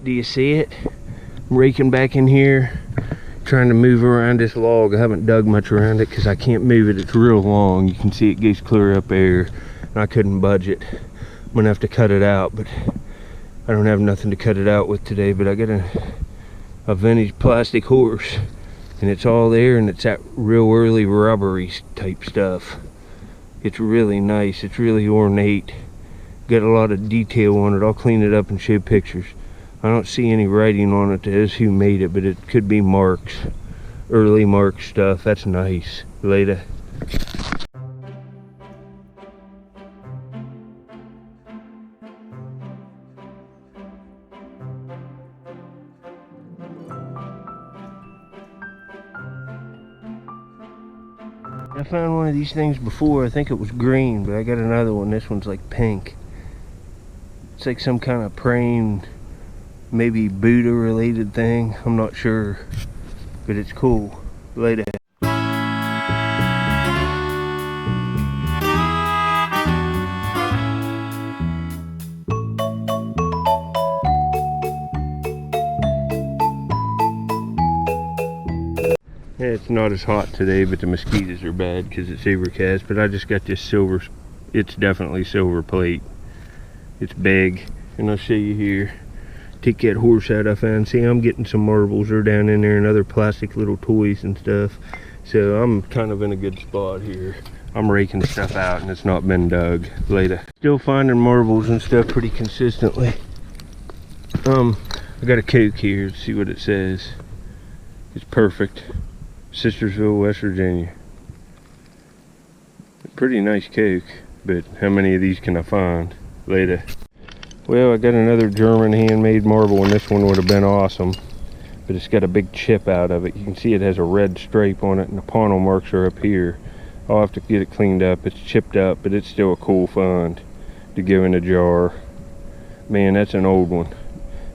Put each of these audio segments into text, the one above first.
Do you see it? I'm raking back in here, trying to move around this log. I haven't dug much around it because I can't move it. It's real long. You can see it goes clear up there, and I couldn't budge it. I'm gonna have to cut it out, but I don't have nothing to cut it out with today. But I got a vintage plastic horse, and it's all there, and it's that real early rubbery type stuff. It's really nice. It's really ornate. Got a lot of detail on it. I'll clean it up and show pictures. I don't see any writing on it as who made it, but it could be marks, early mark stuff. That's nice. Later. I found one of these things before. I think it was green, but I got another one. This one's like pink. It's like some kind of praying, maybe Buddha related thing. I'm not sure, but it's cool. Later. It's not as hot today, but the mosquitoes are bad because it's overcast. But I just got this silver, it's definitely silver plate. It's big, and I'll show you here. Take that horse out I found. See, I'm getting some marbles. They're down in there and other plastic little toys and stuff. So I'm kind of in a good spot here. I'm raking stuff out and it's not been dug. Later. Still finding marbles and stuff pretty consistently. I got a Coke here. Let's see what it says. It's perfect. Sistersville, West Virginia. Pretty nice Coke, but how many of these can I find? Later. Well, I got another German handmade marble, and this one would have been awesome, but it's got a big chip out of it. You can see it has a red stripe on it, and the pommel marks are up here. I'll have to get it cleaned up. It's chipped up, but it's still a cool find to go in a jar. Man, that's an old one.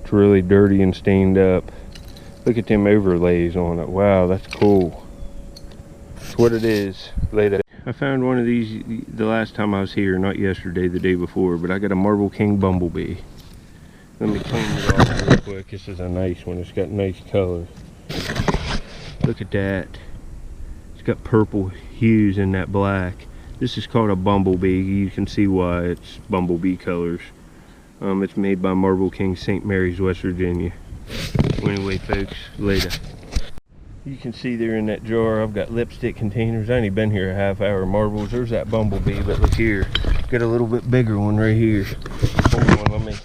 It's really dirty and stained up. Look at them overlays on it. Wow, that's cool. That's what it is. Later. I found one of these the last time I was here, not yesterday, the day before, but I got a Marble King bumblebee. Let me clean it off real quick. This is a nice one. It's got nice color. Look at that. It's got purple hues in that black. This is called a bumblebee. You can see why it's bumblebee colors. It's made by Marble King, St. Mary's, West Virginia. Anyway, folks, later. You can see there in that jar, I've got lipstick containers. I ain't been here a half hour. Marbles. There's that bumblebee, but look here. Got a little bit bigger one right here. Hold on,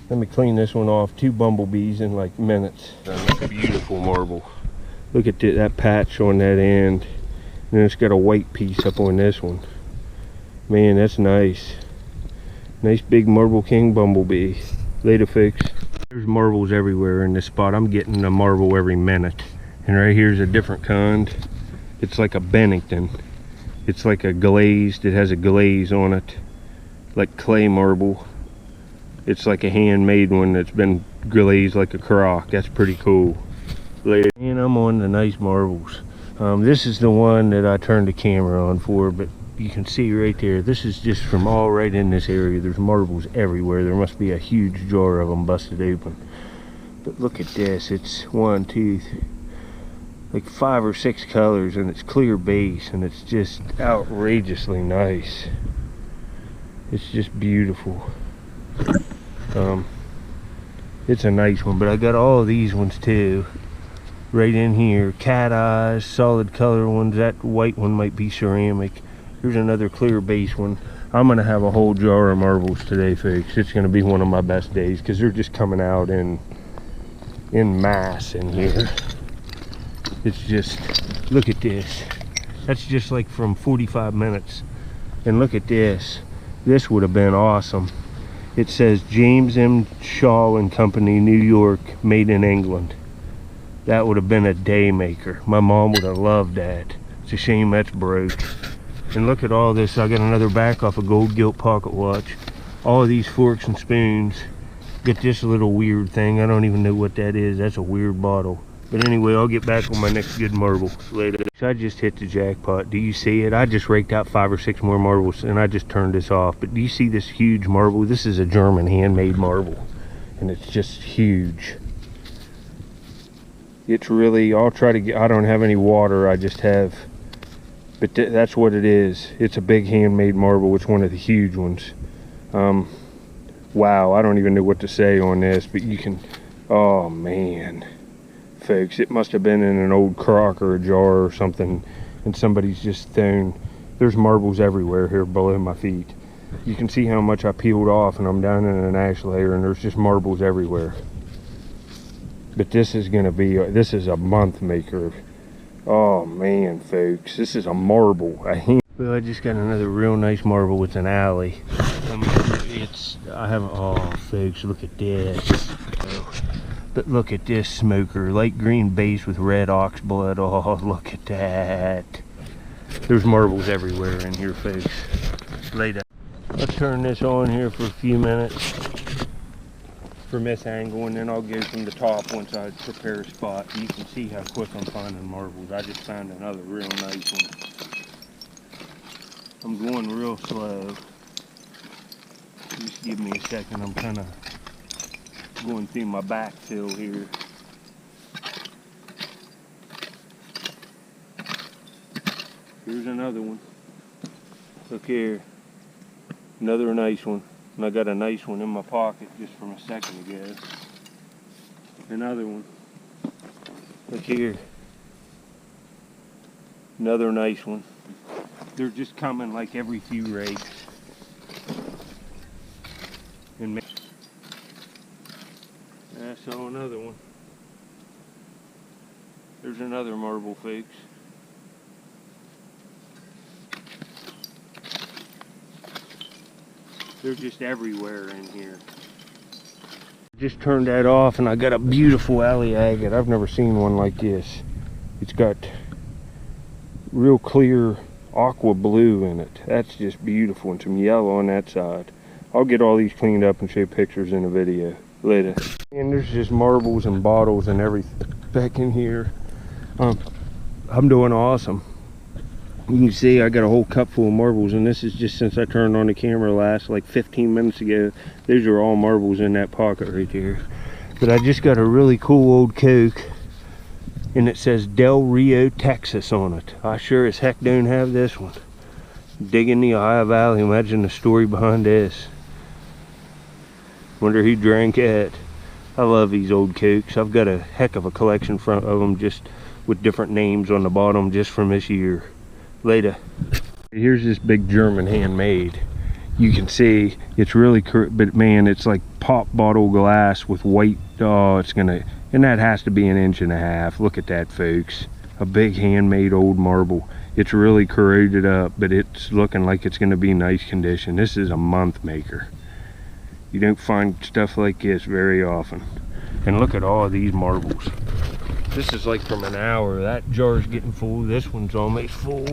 let me clean this one off. 2 bumblebees in like minutes. That's a beautiful marble. Look at that patch on that end. And then it's got a white piece up on this one. Man, that's nice. Nice big Marble King bumblebee. Later, folks. There's marbles everywhere in this spot. I'm getting a marble every minute. And right here's a different kind. It's like a Bennington. It's like a glazed, it has a glaze on it. Like clay marble. It's like a handmade one that's been glazed like a crock. That's pretty cool. Later. And I'm on the nice marbles. This is the one that I turned the camera on for, but you can see right there, this is just from all right in this area. There's marbles everywhere. There must be a huge jar of them busted open. But look at this. It's 1, 2, 3, like 5 or 6 colors, and it's clear base, and it's just outrageously nice. It's just beautiful. It's a nice one, but I got all of these ones too right in here. Cat eyes, solid color ones. That white one might be ceramic. Here's another clear base one. I'm gonna have a whole jar of marbles today, folks. It's gonna be one of my best days because they're just coming out in mass in here. It's just, look at this. That's just like from 45 minutes. And look at this. This would have been awesome. It says James M. Shaw and Company, New York, made in England. That would have been a day maker. My mom would have loved that. It's a shame that's broke. And look at all this. I got another back off a gold gilt pocket watch. All of these forks and spoons. Get this little weird thing. I don't even know what that is. That's a weird bottle. But anyway, I'll get back on my next good marble later. So I just hit the jackpot. Do you see it? I just raked out 5 or 6 more marbles, and I just turned this off. But do you see this huge marble? This is a German handmade marble. and it's just huge. It's really, I'll try to get, I don't have any water, I just have, but that's what it is. It's a big handmade marble. It's one of the huge ones. Wow, I don't even know what to say on this, but you can, oh man, folks, it must have been in an old crock or a jar or something, and somebody's just thrown. There's marbles everywhere here below my feet. You can see how much I peeled off, and I'm down in an ash layer, and there's just marbles everywhere. But this is gonna be, this is a month maker. Oh man, folks, this is a marble. Well, I just got another real nice marble with an alley. I mean, oh folks, look at this. But look at this smoker, light green base with red ox blood. Oh, look at that. There's marbles everywhere in here, folks. Later. Let's turn this on here for a few minutes from this angle, and then I'll go from the top once I prepare a spot. You can see how quick I'm finding marbles. I just found another real nice one. I'm going real slow. Just give me a second. I'm kind of going through my backfill here. Here's another one. Look here. Another nice one. And I got a nice one in my pocket just from a second ago. Another one. Look here. Another nice one. They're just coming like every few rakes. And I saw another one. There's another marble, folks. They're just everywhere in here. Just turned that off, and I got a beautiful alley agate. I've never seen one like this. It's got real clear aqua blue in it. That's just beautiful, and some yellow on that side. I'll get all these cleaned up and show pictures in a video later. And there's just marbles and bottles and everything back in here. I'm doing awesome. You can see I got a whole cup full of marbles, and this is just since I turned on the camera last like 15 minutes ago. These are all marbles in that pocket right there. But I just got a really cool old Coke, and it says Del Rio, Texas on it. I sure as heck don't have this one. Digging the Ohio Valley, imagine the story behind this. Wonder who drank it. I love these old Cokes. I've got a heck of a collection of them, just with different names on the bottom, just from this year. Later. Here's this big German handmade. You can see it's really, but man, it's like pop bottle glass with white. Oh, it's gonna, and that has to be 1.5 inches. Look at that, folks. A big handmade old marble. It's really corroded up, but it's looking like it's gonna be nice condition. This is a month maker. You don't find stuff like this very often. And look at all of these marbles. This is like from an hour. That jar's getting full. This one's almost full.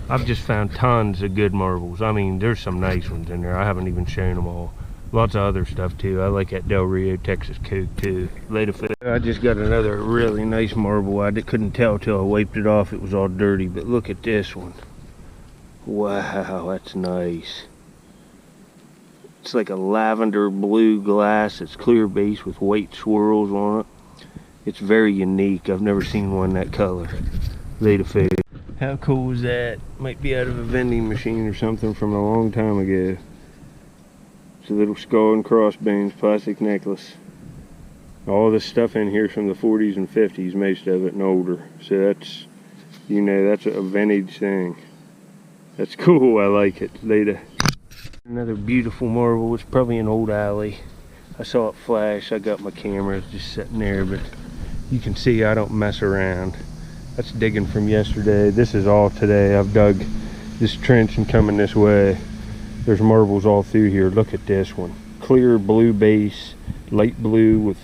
I've just found tons of good marbles. I mean, there's some nice ones in there. I haven't even shown them all. Lots of other stuff too. I like that Del Rio, Texas Coke too. Later, I just got another really nice marble. I couldn't tell till I wiped it off. It was all dirty. But look at this one. Wow, that's nice. It's like a lavender blue glass. It's clear base with white swirls on it. It's very unique. I've never seen one that color. Later, fade. How cool is that? Might be out of a vending machine or something from a long time ago. It's a little skull and crossbones plastic necklace. All this stuff in here is from the 40s and 50s, most of it, and older. So that's, you know, that's a vintage thing. That's cool. I like it. Later. Another beautiful marble. It's probably an old alley. I saw it flash. I got my camera just sitting there, but you can see I don't mess around. That's digging from yesterday. This is all today. I've dug this trench and coming this way. There's marbles all through here. Look at this one. Clear blue base, light blue with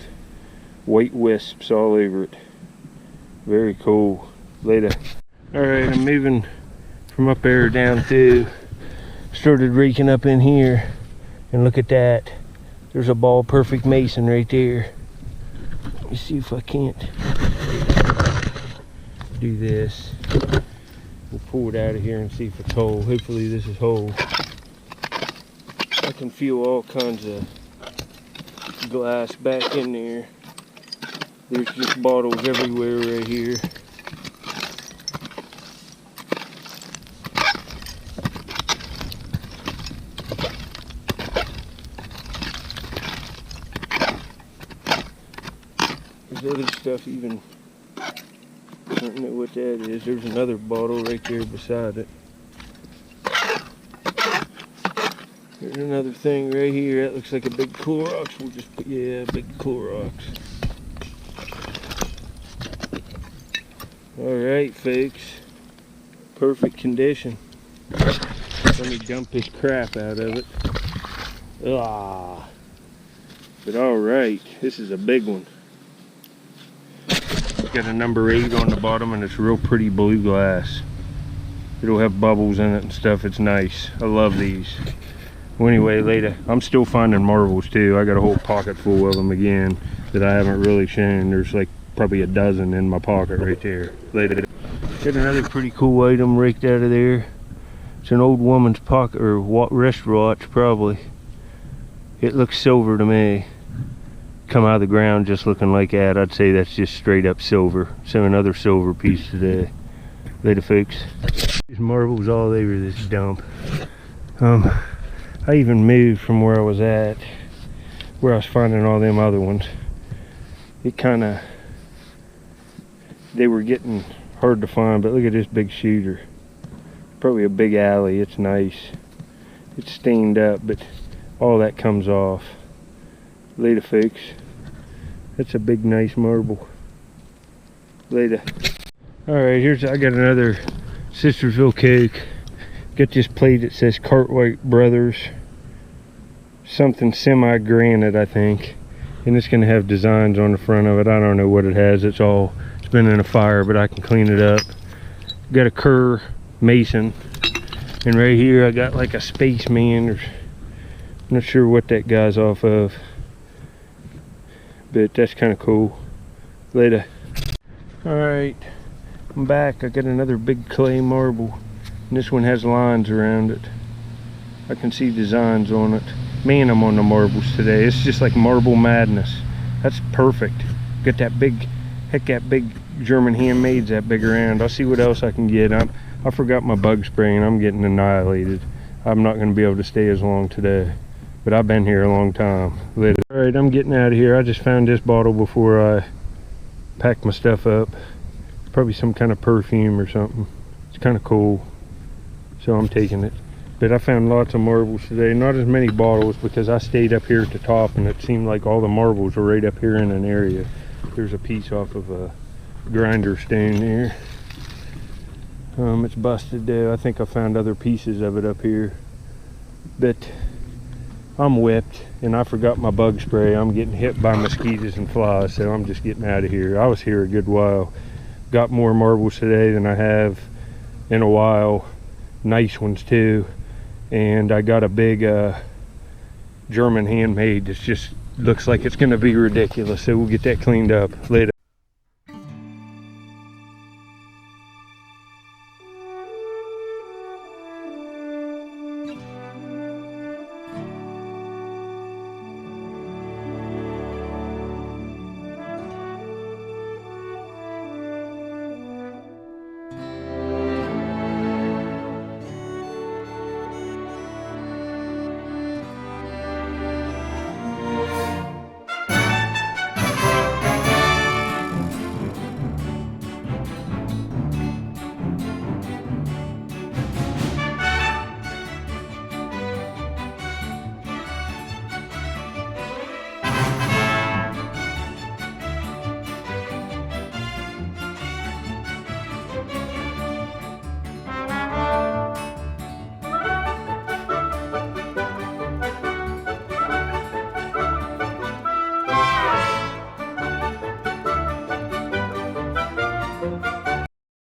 white wisps all over it. Very cool. Later. Alright, I'm moving from up there down through. Started raking up in here, and look at that. There's a ball perfect mason right there. Let me see if I can't do this. We'll pull it out of here and see if it's whole. Hopefully this is whole. I can feel all kinds of glass back in there. There's just bottles everywhere right here. There's other stuff even. I don't know what that is. There's another bottle right there beside it. There's another thing right here. That looks like a big Clorox. We'll just put, yeah, big Clorox. Alright, folks. Perfect condition. Let me dump this crap out of it. Ah. But alright, this is a big one. Got a number 8 on the bottom, and it's real pretty blue glass. It'll have bubbles in it and stuff. It's nice. I love these. Well, anyway, later, I'm still finding marbles too. I got a whole pocket full of them again that I haven't really shown. There's like probably a dozen in my pocket right there. Later, got another pretty cool item raked out of there. It's an old woman's pocket or wrist watch, probably. It looks silver to me. Come out of the ground just looking like that. I'd say that's just straight up silver. So another silver piece today. Later, folks. There's marbles all over this dump. I even moved from where I was at, where I was finding all them other ones. It kind of, they were getting hard to find, but look at this big shooter. Probably a big alley. It's nice. It's stained up, but all that comes off. Later, folks. That's a big, nice marble. Later. Alright, I got another Sistersville Coke. Got this plate that says Cartwright Brothers. Something semi-granite, I think. And it's going to have designs on the front of it. I don't know what it has. It's been in a fire, but I can clean it up. Got a Kerr Mason. And right here I got like a spaceman. I'm not sure what that guy's off of. But that's kind of cool. Later. Alright, I'm back. I got another big clay marble. And this one has lines around it. I can see designs on it. Man, I'm on the marbles today. It's just like marble madness. That's perfect. Got that big, heck, that big German handmades that big around. I'll see what else I can get. I forgot my bug spray and I'm getting annihilated. I'm not going to be able to stay as long today. But I've been here a long time. Later. Alright, I'm getting out of here. I just found this bottle before I packed my stuff up. Probably some kind of perfume or something. It's kind of cool. So I'm taking it. But I found lots of marbles today. Not as many bottles because I stayed up here at the top and it seemed like all the marbles were right up here in an area. There's a piece off of a grinder stone there. It's busted though. I think I found other pieces of it up here. But I'm whipped and I forgot my bug spray. I'm getting hit by mosquitoes and flies, so I'm just getting out of here. I was here a good while. Got more marbles today than I have in a while. Nice ones too. And I got a big German handmade that just looks like it's going to be ridiculous, so we'll get that cleaned up later.